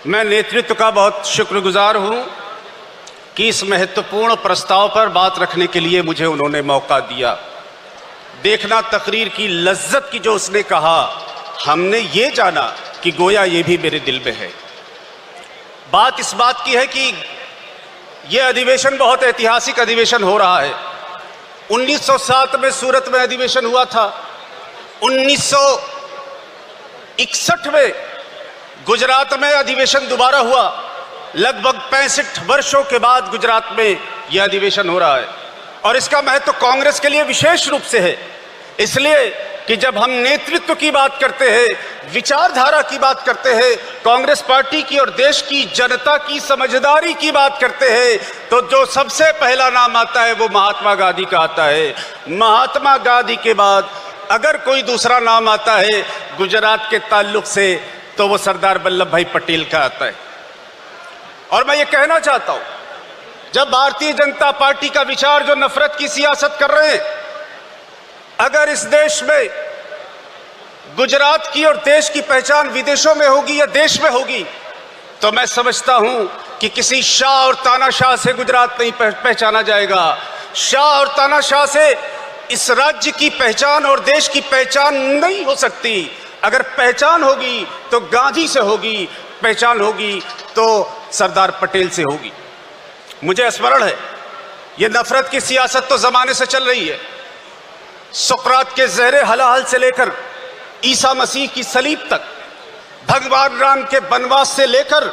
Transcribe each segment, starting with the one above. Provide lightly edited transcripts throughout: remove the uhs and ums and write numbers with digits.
मैं नेतृत्व का बहुत शुक्रगुजार हूं कि इस महत्वपूर्ण प्रस्ताव पर बात रखने के लिए मुझे उन्होंने मौका दिया। देखना तकरीर की लज्जत की जो उसने कहा, हमने ये जाना कि गोया ये भी मेरे दिल में है। बात इस बात की है कि यह अधिवेशन बहुत ऐतिहासिक अधिवेशन हो रहा है। 1907 में सूरत में अधिवेशन हुआ था, 1961 में गुजरात में अधिवेशन दोबारा हुआ। लगभग 65 वर्षों के बाद गुजरात में यह अधिवेशन हो रहा है और इसका महत्व कांग्रेस के लिए विशेष रूप से है, इसलिए कि जब हम नेतृत्व की बात करते हैं, विचारधारा की बात करते हैं, कांग्रेस पार्टी की और देश की जनता की समझदारी की बात करते हैं, तो जो सबसे पहला नाम आता है वो महात्मा गांधी का आता है। महात्मा गांधी के बाद अगर कोई दूसरा नाम आता है गुजरात के ताल्लुक से तो वो सरदार वल्लभ भाई पटेल का आता है। और मैं ये कहना चाहता हूं, जब भारतीय जनता पार्टी का विचार जो नफरत की सियासत कर रहे हैं, अगर इस देश में गुजरात की और देश की पहचान विदेशों में होगी या देश में होगी, तो मैं समझता हूं कि किसी शाह और तानाशाह से गुजरात नहीं पहचाना जाएगा। शाह और तानाशाह से इस राज्य की पहचान और देश की पहचान नहीं हो सकती। अगर पहचान होगी तो गांधी से होगी, पहचान होगी तो सरदार पटेल से होगी। मुझे स्मरण है, ये नफरत की सियासत तो जमाने से चल रही है। सुकरात के ज़हरे हलाहल से लेकर ईसा मसीह की सलीब तक, भगवान राम के वनवास से लेकर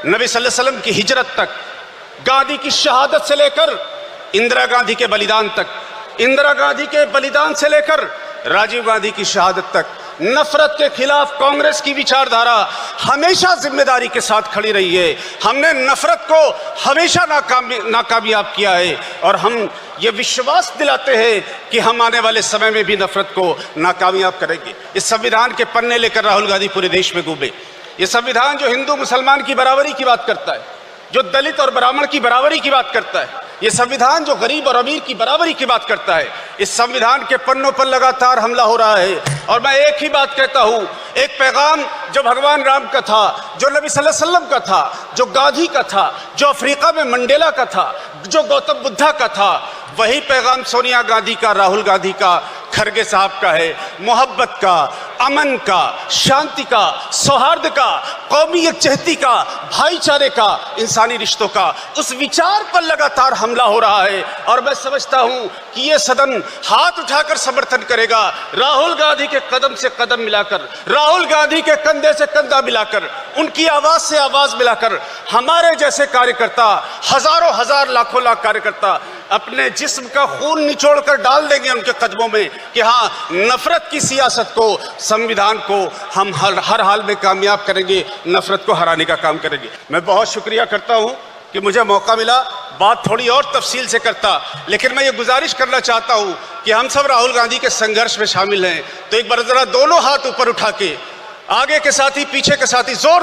नबी सल्लल्लाहु अलैहि वसल्लम की हिजरत तक, गांधी की शहादत से लेकर इंदिरा गांधी के बलिदान तक, इंदिरा गांधी के बलिदान से लेकर राजीव गांधी की शहादत तक, नफरत के खिलाफ कांग्रेस की विचारधारा हमेशा जिम्मेदारी के साथ खड़ी रही है। हमने नफरत को हमेशा नाकामयाब किया है और हम ये विश्वास दिलाते हैं कि हम आने वाले समय में भी नफरत को नाकामयाब करेंगे। इस संविधान के पन्ने लेकर राहुल गांधी पूरे देश में घूमे। ये संविधान जो हिंदू मुसलमान की बराबरी की बात करता है, जो दलित और ब्राह्मण की बराबरी की बात करता है, ये संविधान जो गरीब और अमीर की बराबरी की बात करता है, इस संविधान के पन्नों पर लगातार हमला हो रहा है। और मैं एक ही बात कहता हूं, एक पैगाम जो भगवान राम का था, जो नबी सल्लल्लाहु अलैहि वसल्लम का था, जो गांधी का था, जो अफ्रीका में मंडेला का था, जो गौतम बुद्धा का था, वही पैगाम सोनिया गांधी का, राहुल गांधी का, खरगे साहब का है। मोहब्बत का, अमन का, शांति का, सौहार्द का, कौमी यकजहती का, भाईचारे का, इंसानी रिश्तों का, उस विचार पर लगातार हमला हो रहा है। और मैं समझता हूं कि ये सदन हाथ उठाकर समर्थन करेगा, राहुल गांधी के कदम से कदम मिलाकर, राहुल गांधी के कंधे से कंधा मिलाकर, उनकी आवाज से आवाज मिलाकर हमारे जैसे कार्यकर्ता, हजारों हजार लाखों लाख कार्यकर्ता अपने जिस्म का खून निचोड़कर डाल देंगे उनके कदमों में कि हाँ, नफरत की सियासत को, संविधान को हम हर हाल में कामयाब करेंगे, नफरत को हराने का काम करेंगे। मैं बहुत शुक्रिया करता हूं कि मुझे मौका मिला। बात थोड़ी और तफसील से करता, लेकिन मैं ये गुजारिश करना चाहता हूं कि हम सब राहुल गांधी के संघर्ष में शामिल हैं, तो एक बार जरा दोनों हाथ ऊपर उठा के, आगे के साथी पीछे के साथी, जोर